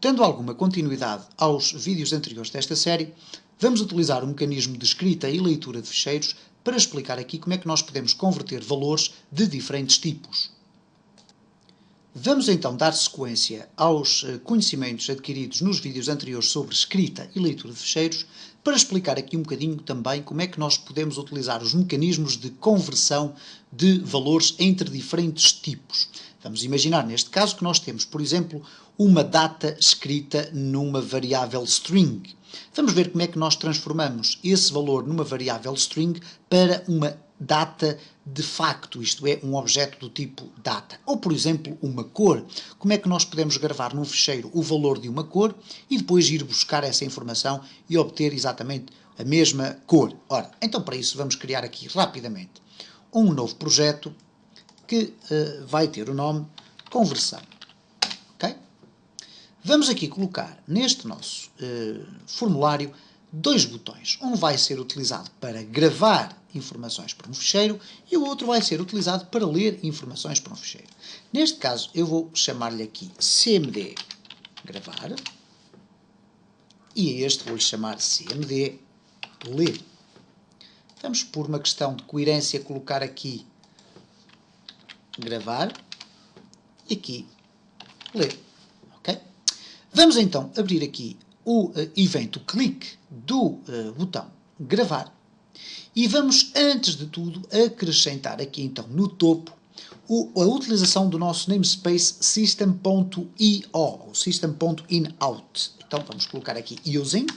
Dando alguma continuidade aos vídeos anteriores desta série, vamos utilizar o mecanismo de escrita e leitura de ficheiros para explicar aqui como é que nós podemos converter valores de diferentes tipos. Vamos então dar sequência aos conhecimentos adquiridos nos vídeos anteriores sobre escrita e leitura de ficheiros para explicar aqui um bocadinho também como é que nós podemos utilizar os mecanismos de conversão de valores entre diferentes tipos. Vamos imaginar neste caso que nós temos, por exemplo, uma data escrita numa variável string. Vamos ver como é que nós transformamos esse valor numa variável string para uma data de facto, isto é, um objeto do tipo data. Ou, por exemplo, uma cor. Como é que nós podemos gravar num ficheiro o valor de uma cor e depois ir buscar essa informação e obter exatamente a mesma cor? Ora, então para isso vamos criar aqui rapidamente um novo projeto que vai ter o nome conversão. Okay? Vamos aqui colocar neste nosso formulário dois botões. Um vai ser utilizado para gravar informações para um ficheiro e o outro vai ser utilizado para ler informações para um ficheiro. Neste caso, eu vou chamar-lhe aqui CMD gravar e a este vou-lhe chamar CMD ler. Vamos, por uma questão de coerência, colocar aqui gravar e aqui ler. Okay? Vamos então abrir aqui o evento clique do botão gravar e vamos, antes de tudo, acrescentar aqui então no topo a utilização do nosso namespace system.io, ou system.inout. Então vamos colocar aqui using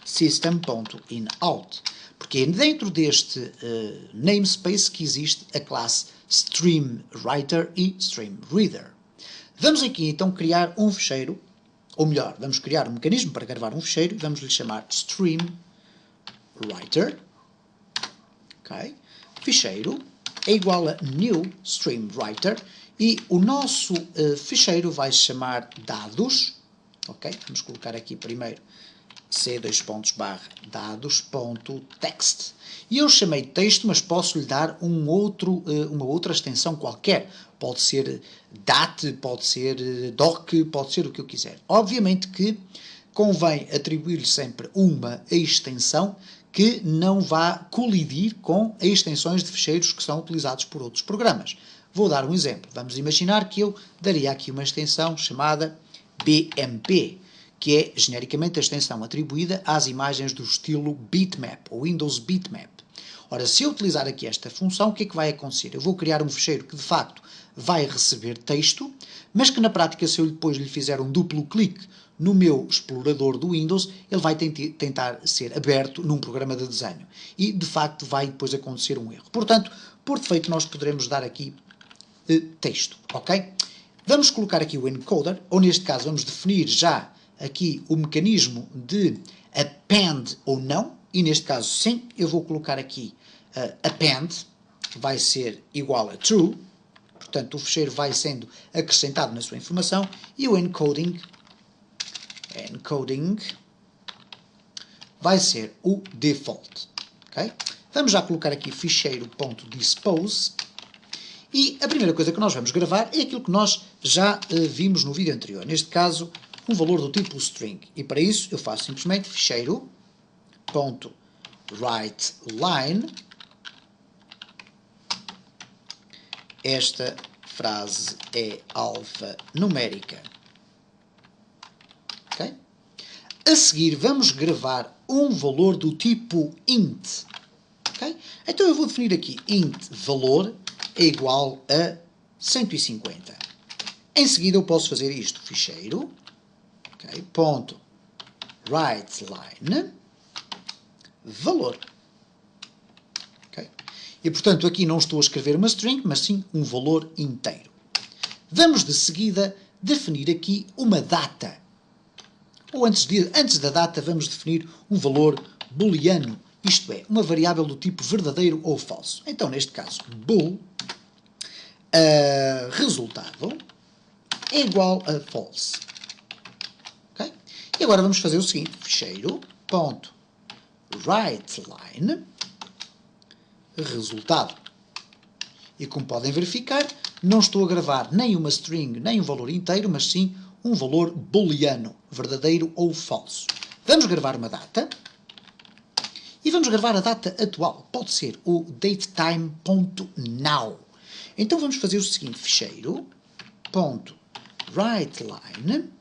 system.inout, porque é dentro deste namespace que existe a classe StreamWriter e StreamReader. Vamos aqui então criar um ficheiro, ou melhor, vamos criar um mecanismo para gravar um ficheiro e vamos lhe chamar StreamWriter. Okay. Ficheiro é igual a new StreamWriter e o nosso ficheiro vai se chamar dados. Okay. Vamos colocar aqui primeiro c:/dados.text. E eu chamei texto, mas posso lhe dar uma outra extensão qualquer. Pode ser dat, pode ser doc, pode ser o que eu quiser. Obviamente que convém atribuir-lhe sempre uma extensão que não vá colidir com as extensões de ficheiros que são utilizados por outros programas. Vou dar um exemplo. Vamos imaginar que eu daria aqui uma extensão chamada BMP, que é genericamente a extensão atribuída às imagens do estilo bitmap, ou Windows Bitmap. Ora, se eu utilizar aqui esta função, o que é que vai acontecer? Eu vou criar um ficheiro que de facto vai receber texto, mas que na prática, se eu depois lhe fizer um duplo clique no meu explorador do Windows, ele vai tentar ser aberto num programa de desenho. E, de facto, vai depois acontecer um erro. Portanto, por defeito, nós poderemos dar aqui texto, ok? Vamos colocar aqui o encoder, ou neste caso vamos definir já aqui o mecanismo de append ou não, e neste caso sim, eu vou colocar aqui append, vai ser igual a true, portanto o ficheiro vai sendo acrescentado na sua informação, e o encoding vai ser o default. Okay? Vamos já colocar aqui ficheiro.dispose e a primeira coisa que nós vamos gravar é aquilo que nós já vimos no vídeo anterior. Neste caso, um valor do tipo string. E para isso eu faço simplesmente ficheiro.writeLine. Esta frase é alfanumérica. Okay? A seguir vamos gravar um valor do tipo int. Okay? Então eu vou definir aqui int valor é igual a 150. Em seguida eu posso fazer isto, ficheiro, okay, ponto writeLine valor. Okay? E portanto aqui não estou a escrever uma string, mas sim um valor inteiro. Vamos de seguida definir aqui uma data. Ou antes da data vamos definir um valor booleano, isto é, uma variável do tipo verdadeiro ou falso. Então neste caso, bool resultado é igual a false. Okay? E agora vamos fazer o seguinte, ficheiro.writeLine resultado. E como podem verificar, não estou a gravar nem uma string nem um valor inteiro, mas sim um valor booleano, verdadeiro ou falso. Vamos gravar uma data. E vamos gravar a data atual. Pode ser o datetime.now. Então vamos fazer o seguinte, ficheiro, .writeLine,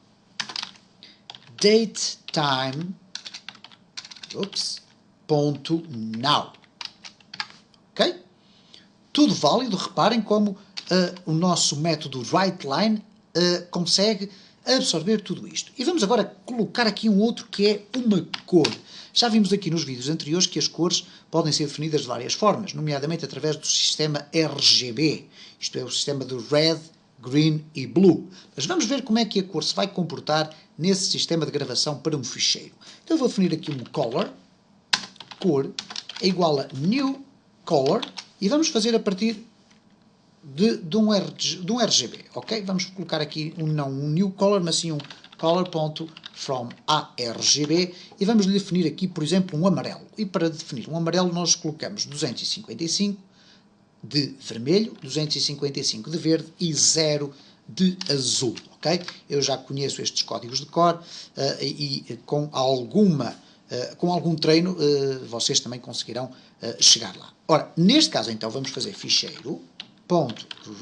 datetime.now. Ok? Tudo válido. Reparem como o nosso método writeLine consegue absorver tudo isto. E vamos agora colocar aqui um outro que é uma cor. Já vimos aqui nos vídeos anteriores que as cores podem ser definidas de várias formas, nomeadamente através do sistema RGB, isto é, o sistema de Red, Green e Blue. Mas vamos ver como é que a cor se vai comportar nesse sistema de gravação para um ficheiro. Então eu vou definir aqui um color, cor, é igual a new color, e vamos fazer a partir de um RGB, ok? Vamos colocar aqui não um new color, mas sim um color.from ARGB e vamos definir aqui, por exemplo, um amarelo. E para definir um amarelo nós colocamos 255 de vermelho, 255 de verde e 0 de azul, ok? Eu já conheço estes códigos de cor e com algum treino vocês também conseguirão chegar lá. Ora, neste caso então vamos fazer ficheiro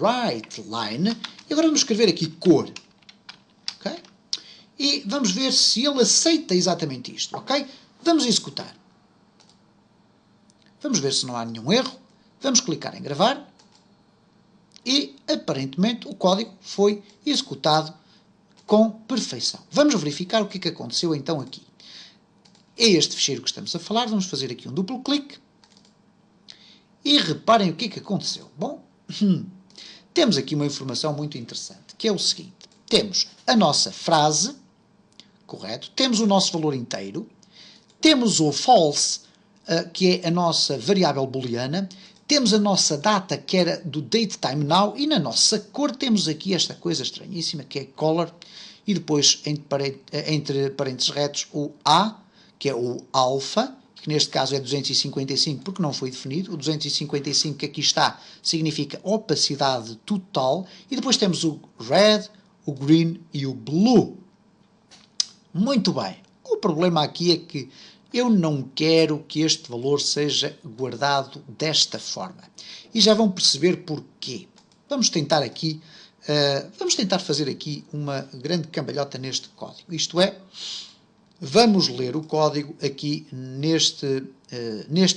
.writeLine e agora vamos escrever aqui cor, ok? E vamos ver se ele aceita exatamente isto, ok? Vamos executar. Vamos ver se não há nenhum erro. Vamos clicar em gravar e aparentemente o código foi executado com perfeição. Vamos verificar o que é que aconteceu então aqui. É este ficheiro que estamos a falar. Vamos fazer aqui um duplo clique e reparem o que é que aconteceu. Bom, temos aqui uma informação muito interessante, que é o seguinte. Temos a nossa frase, correto? Temos o nosso valor inteiro. Temos o false, que é a nossa variável booleana. Temos a nossa data, que era do datetime.now. E na nossa cor temos aqui esta coisa estranhíssima, que é color. E depois, entre parênteses retos, o A, que é o alfa, que neste caso é 255 porque não foi definido. O 255 que aqui está significa opacidade total. E depois temos o red, o green e o blue. Muito bem. O problema aqui é que eu não quero que este valor seja guardado desta forma. E já vão perceber porquê. Vamos tentar fazer aqui uma grande cambalhota neste código. Isto é, vamos ler o código aqui neste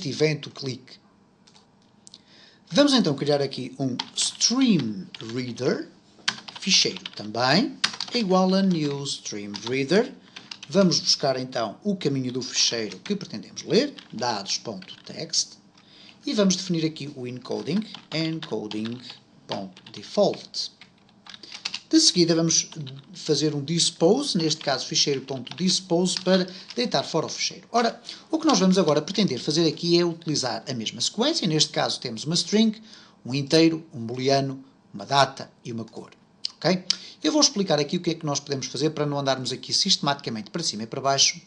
evento click. Vamos então criar aqui um stream reader, ficheiro também, é igual a new stream reader. Vamos buscar então o caminho do ficheiro que pretendemos ler, dados.txt, e vamos definir aqui o encoding, encoding.default. De seguida vamos fazer um dispose, neste caso ficheiro.dispose, para deitar fora o ficheiro. Ora, o que nós vamos agora pretender fazer aqui é utilizar a mesma sequência. Neste caso temos uma string, um inteiro, um booleano, uma data e uma cor. Okay? Eu vou explicar aqui o que é que nós podemos fazer para não andarmos aqui sistematicamente para cima e para baixo.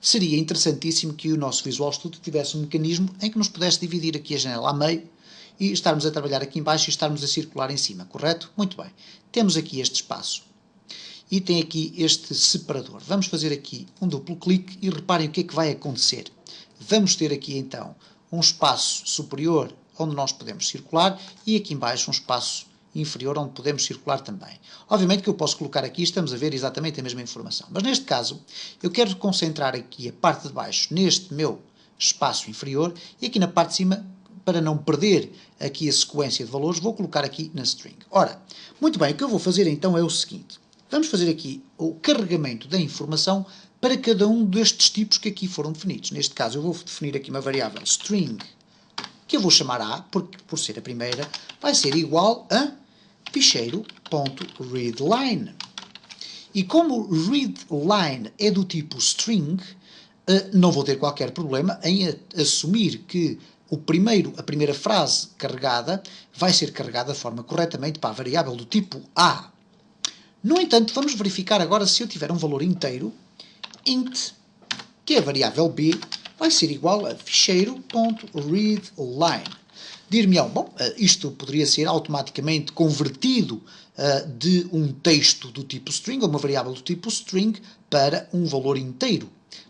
Seria interessantíssimo que o nosso Visual Studio tivesse um mecanismo em que nos pudesse dividir aqui a janela a meio e estarmos a trabalhar aqui em baixo e estarmos a circular em cima, correto? Muito bem. Temos aqui este espaço e tem aqui este separador. Vamos fazer aqui um duplo clique e reparem o que é que vai acontecer. Vamos ter aqui então um espaço superior onde nós podemos circular e aqui em baixo um espaço inferior onde podemos circular também. Obviamente que eu posso colocar aqui, estamos a ver exatamente a mesma informação, mas neste caso eu quero concentrar aqui a parte de baixo neste meu espaço inferior e aqui na parte de cima, para não perder aqui a sequência de valores, vou colocar aqui na string. Ora, muito bem, o que eu vou fazer então é o seguinte. Vamos fazer aqui o carregamento da informação para cada um destes tipos que aqui foram definidos. Neste caso eu vou definir aqui uma variável string, que eu vou chamar A, porque por ser a primeira, vai ser igual a ficheiro.readLine. E como readLine é do tipo string, não vou ter qualquer problema em assumir que a primeira frase carregada vai ser carregada de forma corretamente para a variável do tipo A. No entanto, vamos verificar agora se eu tiver um valor inteiro, int, que é a variável B, vai ser igual a ficheiro.readLine. Dir-me-ão, bom, isto poderia ser automaticamente convertido de um texto do tipo string, ou uma variável do tipo string, para um valor inteiro.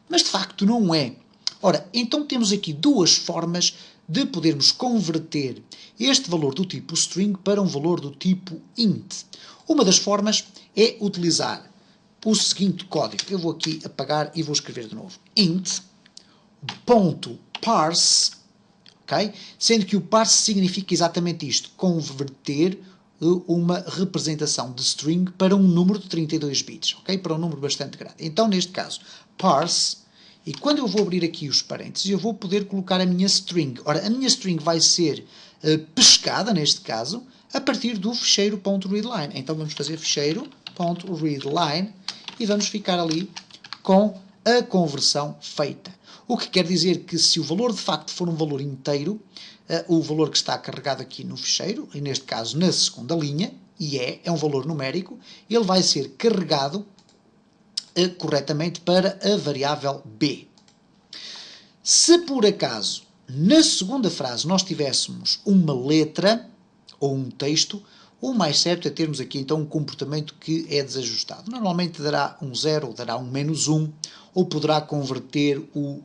Mas de facto não é. Ora, então temos aqui duas formas de podermos converter este valor do tipo string para um valor do tipo int. Uma das formas é utilizar o seguinte código. Eu vou aqui apagar e vou escrever de novo. int.parse, okay? Sendo que o parse significa exatamente isto, converter uma representação de string para um número de 32 bits, okay? Para um número bastante grande. Então, neste caso, parse, e quando eu vou abrir aqui os parênteses, eu vou poder colocar a minha string. Ora, a minha string vai ser pescada, neste caso, a partir do fecheiro .readline. Então vamos fazer fecheiro .readline e vamos ficar ali com a conversão feita. O que quer dizer que se o valor de facto for um valor inteiro, o valor que está carregado aqui no fecheiro, e neste caso na segunda linha, e é um valor numérico, ele vai ser carregado corretamente para a variável b. Se por acaso na segunda frase nós tivéssemos uma letra ou um texto, o mais certo é termos aqui então um comportamento que é desajustado. Normalmente dará um 0, ou dará um -1, ou poderá converter o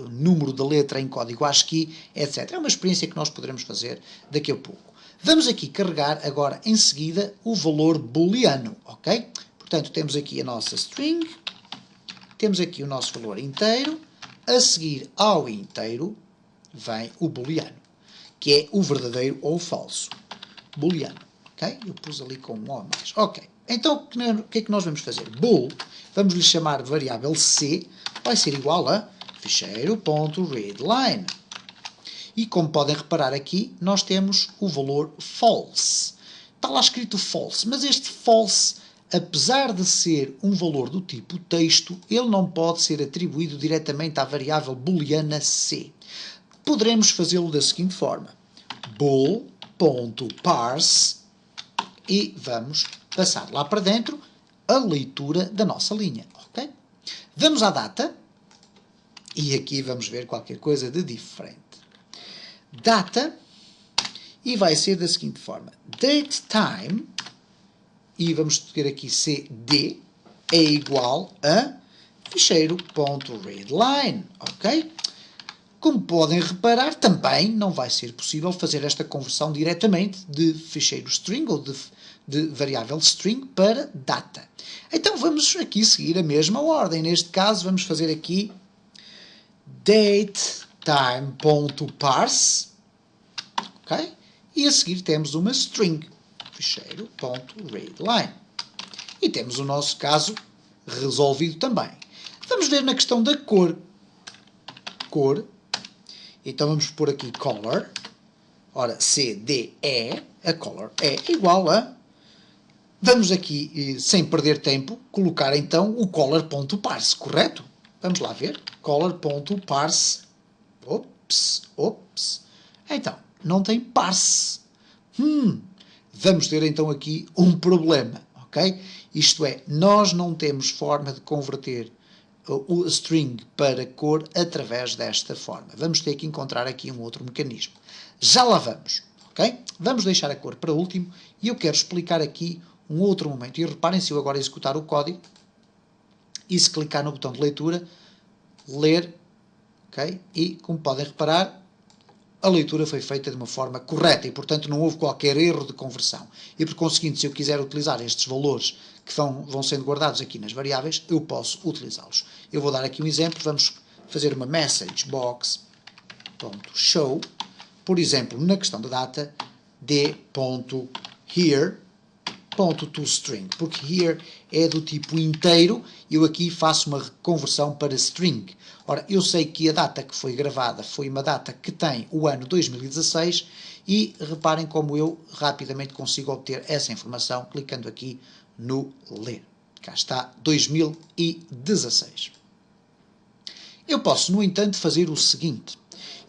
número da letra em código ASCII, etc. É uma experiência que nós poderemos fazer daqui a pouco. Vamos aqui carregar agora em seguida o valor booleano, ok? Portanto, temos aqui a nossa string, temos aqui o nosso valor inteiro, a seguir ao inteiro vem o booleano, que é o verdadeiro ou o falso. Booleano. Okay? Eu pus ali com um O a mais. Ok. Então, o que é que nós vamos fazer? Bool, vamos lhe chamar variável C, vai ser igual a fecheiro.readline. E como podem reparar aqui, nós temos o valor false. Está lá escrito false, mas este false, apesar de ser um valor do tipo texto, ele não pode ser atribuído diretamente à variável booleana C. Poderemos fazê-lo da seguinte forma. Bool.parse e vamos passar lá para dentro a leitura da nossa linha. Okay? Vamos à data e aqui vamos ver qualquer coisa de diferente. Data e vai ser da seguinte forma. Datetime e vamos ter aqui CD é igual a fecheiro.readline. Ok? Como podem reparar, também não vai ser possível fazer esta conversão diretamente de ficheiro string ou de variável string para data. Então vamos aqui seguir a mesma ordem. Neste caso vamos fazer aqui datetime.parse, ok? E a seguir temos uma string, ficheiro.readline. E temos o nosso caso resolvido também. Vamos ver na questão da cor. Cor. Então vamos pôr aqui color. Ora, CDE, a color é igual a... Vamos aqui, sem perder tempo, colocar então o color.parse, correto? Vamos lá ver. Color.parse. Ops. Então, não tem parse. Vamos ter então aqui um problema, ok? Isto é, nós não temos forma de converter o string para cor através desta forma. Vamos ter que encontrar aqui um outro mecanismo. Já lá vamos, ok? Vamos deixar a cor para último e eu quero explicar aqui um outro momento. E reparem, se eu agora executar o código e se clicar no botão de leitura, ler, ok? E, como podem reparar, a leitura foi feita de uma forma correta e, portanto, não houve qualquer erro de conversão. E, por conseguinte, se eu quiser utilizar estes valores que vão sendo guardados aqui nas variáveis, eu posso utilizá-los. Eu vou dar aqui um exemplo. Vamos fazer uma message box.show, por exemplo, na questão da data, d.here.toString, porque here é do tipo inteiro, eu aqui faço uma conversão para string. Ora, eu sei que a data que foi gravada foi uma data que tem o ano 2016 e reparem como eu rapidamente consigo obter essa informação clicando aqui no ler. Cá está, 2016. Eu posso, no entanto, fazer o seguinte.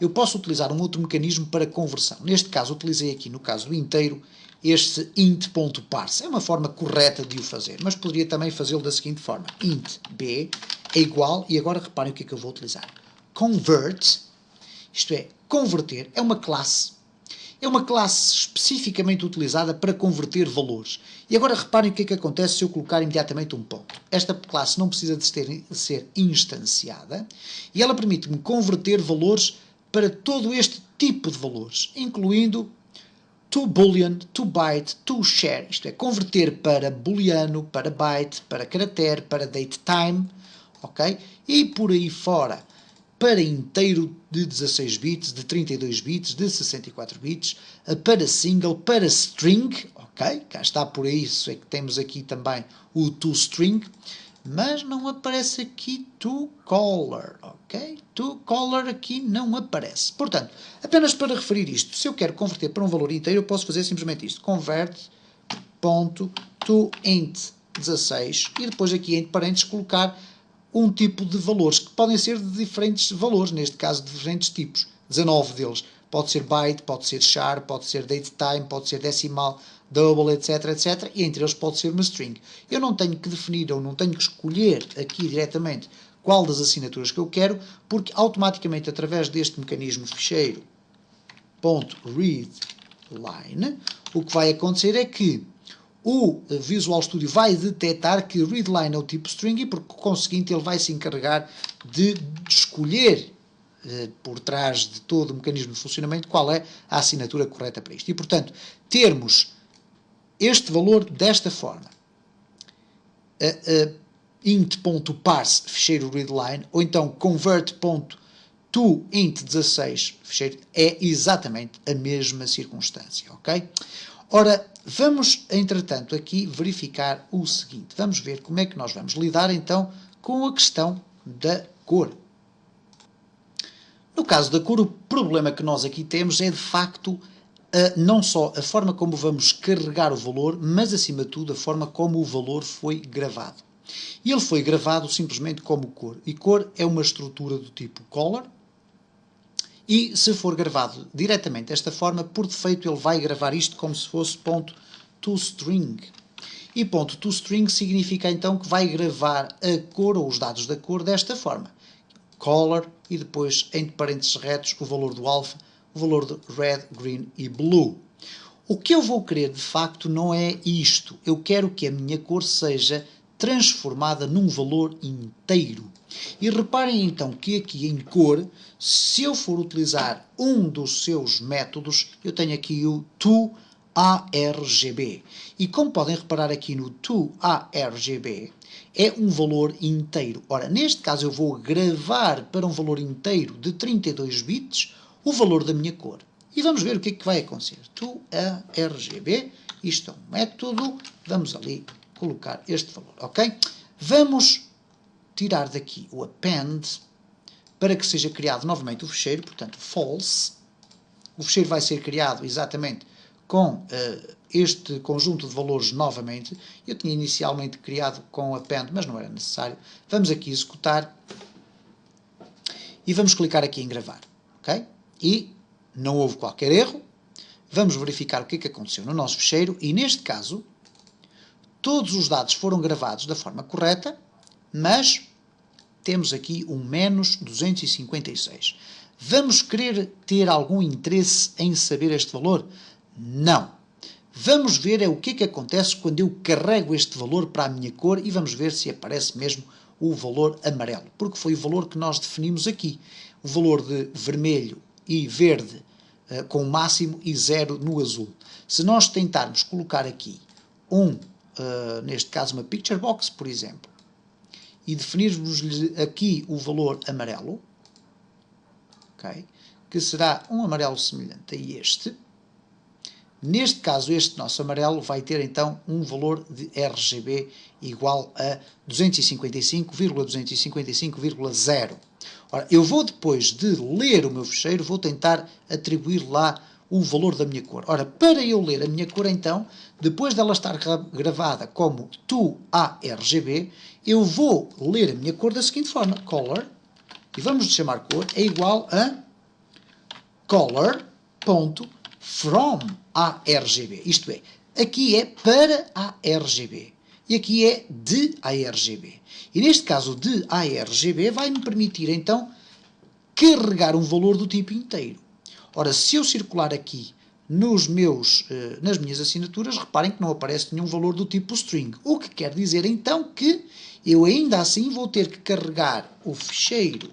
Eu posso utilizar um outro mecanismo para conversão. Neste caso, utilizei aqui, no caso do inteiro, este int.parse. É uma forma correta de o fazer, mas poderia também fazê-lo da seguinte forma. Int b é igual, e agora reparem o que é que eu vou utilizar. Convert, isto é, converter, é uma classe é uma classe especificamente utilizada para converter valores. E agora reparem o que é que acontece se eu colocar imediatamente um ponto. Esta classe não precisa de ser instanciada e ela permite-me converter valores para todo este tipo de valores, incluindo to boolean, to byte, to share, isto é, converter para booleano, para byte, para caractere, para datetime, ok? E por aí fora, para inteiro de 16 bits, de 32 bits, de 64 bits, para single, para string, ok? Cá está, por isso é que temos aqui também o toString, mas não aparece aqui toColor, ok? toColor aqui não aparece. Portanto, apenas para referir isto, se eu quero converter para um valor inteiro, eu posso fazer simplesmente isto, convert.toInt16 e depois aqui entre parênteses colocar um tipo de valores, que podem ser de diferentes valores, neste caso de diferentes tipos, 19 deles. Pode ser byte, pode ser char, pode ser datetime, pode ser decimal, double, etc, etc. E entre eles pode ser uma string. Eu não tenho que definir, ou não tenho que escolher aqui diretamente qual das assinaturas que eu quero, porque automaticamente, através deste mecanismo ficheiro.readline, o que vai acontecer é que o Visual Studio vai detectar que readline é o tipo string e, por conseguinte, ele vai se encarregar de escolher por trás de todo o mecanismo de funcionamento qual é a assinatura correta para isto. E, portanto, termos este valor desta forma, int.parse, ficheiro readline, ou então convert.toInt16, ficheiro, é exatamente a mesma circunstância, ok? Ora, vamos, entretanto, aqui verificar o seguinte. Vamos ver como é que nós vamos lidar, então, com a questão da cor. No caso da cor, o problema que nós aqui temos é, de facto, não só a forma como vamos carregar o valor, mas, acima de tudo, a forma como o valor foi gravado. E ele foi gravado simplesmente como cor. E cor é uma estrutura do tipo color. E se for gravado diretamente desta forma, por defeito ele vai gravar isto como se fosse .toString. E .toString significa então que vai gravar a cor ou os dados da cor desta forma. Color e depois, entre parênteses retos, o valor do alpha, o valor de red, green e blue. O que eu vou querer de facto não é isto. Eu quero que a minha cor seja transformada num valor inteiro. E reparem então que aqui em cor, se eu for utilizar um dos seus métodos, eu tenho aqui o toARGB. E como podem reparar aqui no toARGB, é um valor inteiro. Ora, neste caso eu vou gravar para um valor inteiro de 32 bits o valor da minha cor. E vamos ver o que é que vai acontecer. toARGB, isto é um método, vamos ali colocar este valor, ok? Vamos tirar daqui o append para que seja criado novamente o ficheiro, portanto, false. O ficheiro vai ser criado exatamente com este conjunto de valores novamente. Eu tinha inicialmente criado com append, mas não era necessário. Vamos aqui executar e vamos clicar aqui em gravar, ok? E não houve qualquer erro. Vamos verificar o que é que aconteceu no nosso ficheiro e, neste caso, todos os dados foram gravados da forma correta, mas temos aqui um menos 256. Vamos querer ter algum interesse em saber este valor? Não. Vamos ver o que é que acontece quando eu carrego este valor para a minha cor e vamos ver se aparece mesmo o valor amarelo, porque foi o valor que nós definimos aqui. O valor de vermelho e verde com o máximo e 0 no azul. Se nós tentarmos colocar aqui neste caso uma picture box, por exemplo, e definirmos-lhe aqui o valor amarelo, okay, que será um amarelo semelhante a este. Neste caso, este nosso amarelo vai ter então um valor de RGB igual a 255,255,0. Ora, eu vou depois de ler o meu ficheiro, vou tentar atribuir lá o valor da minha cor. Ora, para eu ler a minha cor então, depois dela estar gravada como toARGB, eu vou ler a minha cor da seguinte forma, color, e vamos chamar cor, é igual a color.from ARGB. Isto é, aqui é para ARGB e aqui é de ARGB. E neste caso de ARGB vai-me permitir então carregar um valor do tipo inteiro. Ora, se eu circular aqui nas minhas assinaturas, reparem que não aparece nenhum valor do tipo string. O que quer dizer então que eu ainda assim vou ter que carregar o ficheiro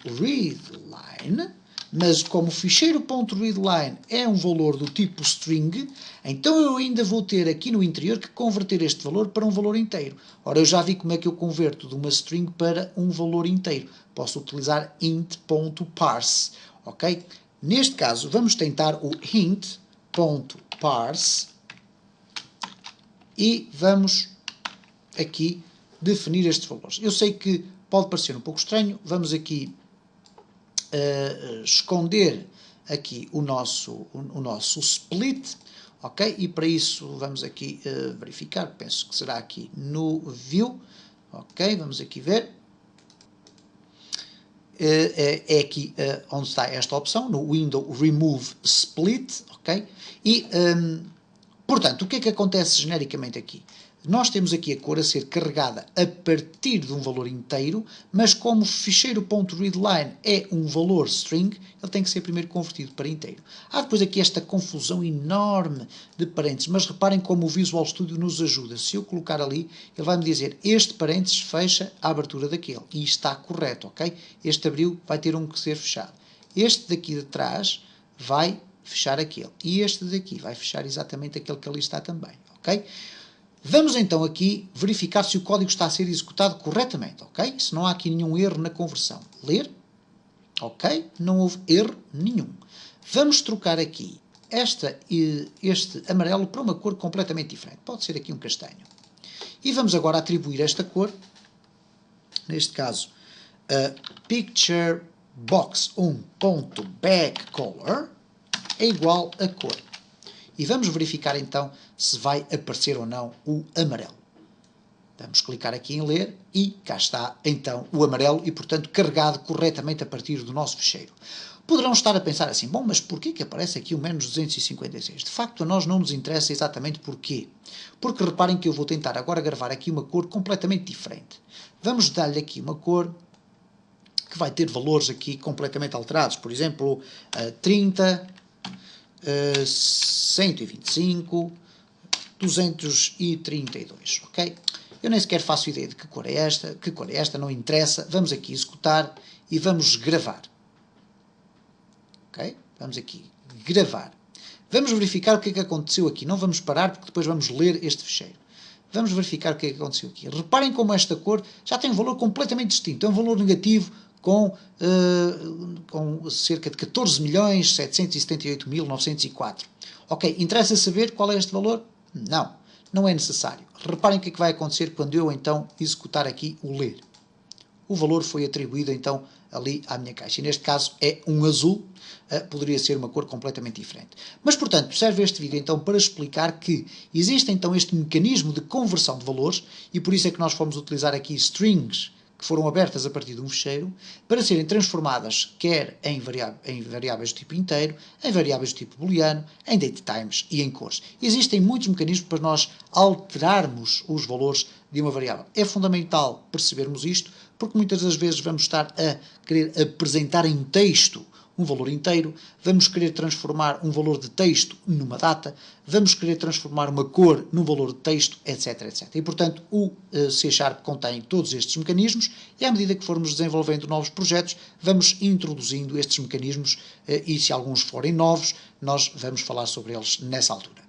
.readline, mas como o ficheiro .readline é um valor do tipo string, então eu ainda vou ter aqui no interior que converter este valor para um valor inteiro. Ora, eu já vi como é que eu converto de uma string para um valor inteiro. Posso utilizar int.parse, ok? Neste caso, vamos tentar o int.parse e vamos aqui definir estes valores. Eu sei que pode parecer um pouco estranho, vamos aqui esconder aqui o nosso split, ok? E para isso vamos aqui verificar, penso que será aqui no view, ok? Vamos aqui ver. É aqui onde está esta opção, no window remove split, ok? E, portanto, o que é que acontece genericamente aqui? Nós temos aqui a cor a ser carregada a partir de um valor inteiro, mas como o ficheiro .readline é um valor string, ele tem que ser primeiro convertido para inteiro. Há depois aqui esta confusão enorme de parênteses, mas reparem como o Visual Studio nos ajuda. Se eu colocar ali, ele vai-me dizer este parênteses fecha a abertura daquele, e está correto, ok? Este abriu vai ter que ser fechado. Este daqui de trás vai fechar aquele, e este daqui vai fechar exatamente aquele que ali está também, ok? Vamos então aqui verificar se o código está a ser executado corretamente, ok? Se não há aqui nenhum erro na conversão. Ler, ok? Não houve erro nenhum. Vamos trocar aqui este amarelo para uma cor completamente diferente. Pode ser aqui um castanho. E vamos agora atribuir esta cor, neste caso, a picturebox1.backcolor é igual a cor. E vamos verificar então se vai aparecer ou não o amarelo. Vamos clicar aqui em ler e cá está então o amarelo e, portanto, carregado corretamente a partir do nosso ficheiro. Poderão estar a pensar assim, bom, mas porquê que aparece aqui o menos 256? De facto, a nós não nos interessa exatamente porquê. Porque reparem que eu vou tentar agora gravar aqui uma cor completamente diferente. Vamos dar-lhe aqui uma cor que vai ter valores aqui completamente alterados. Por exemplo, 30... 125, 232, ok? Eu nem sequer faço ideia de que cor é esta, não interessa. Vamos aqui executar e vamos gravar. Ok? Vamos aqui gravar. Vamos verificar o que é que aconteceu aqui. Não vamos parar porque depois vamos ler este ficheiro. Vamos verificar o que é que aconteceu aqui. Reparem como esta cor já tem um valor completamente distinto. É um valor negativo com cerca de 14.778.904. Ok, interessa saber qual é este valor? Não, não é necessário. Reparem o que é que vai acontecer quando eu então executar aqui o ler. O valor foi atribuído então ali à minha caixa. E neste caso é um azul, poderia ser uma cor completamente diferente. Mas, portanto, serve este vídeo então para explicar que existe então este mecanismo de conversão de valores, e por isso é que nós fomos utilizar aqui strings que foram abertas a partir de um ficheiro, para serem transformadas quer em variáveis de tipo inteiro, em variáveis de tipo booleano, em datetimes e em cores. Existem muitos mecanismos para nós alterarmos os valores de uma variável. É fundamental percebermos isto, porque muitas das vezes vamos estar a querer apresentar em texto um valor inteiro, vamos querer transformar um valor de texto numa data, vamos querer transformar uma cor num valor de texto, etc, etc. E, portanto, o C# contém todos estes mecanismos e, à medida que formos desenvolvendo novos projetos, vamos introduzindo estes mecanismos e, se alguns forem novos, nós vamos falar sobre eles nessa altura.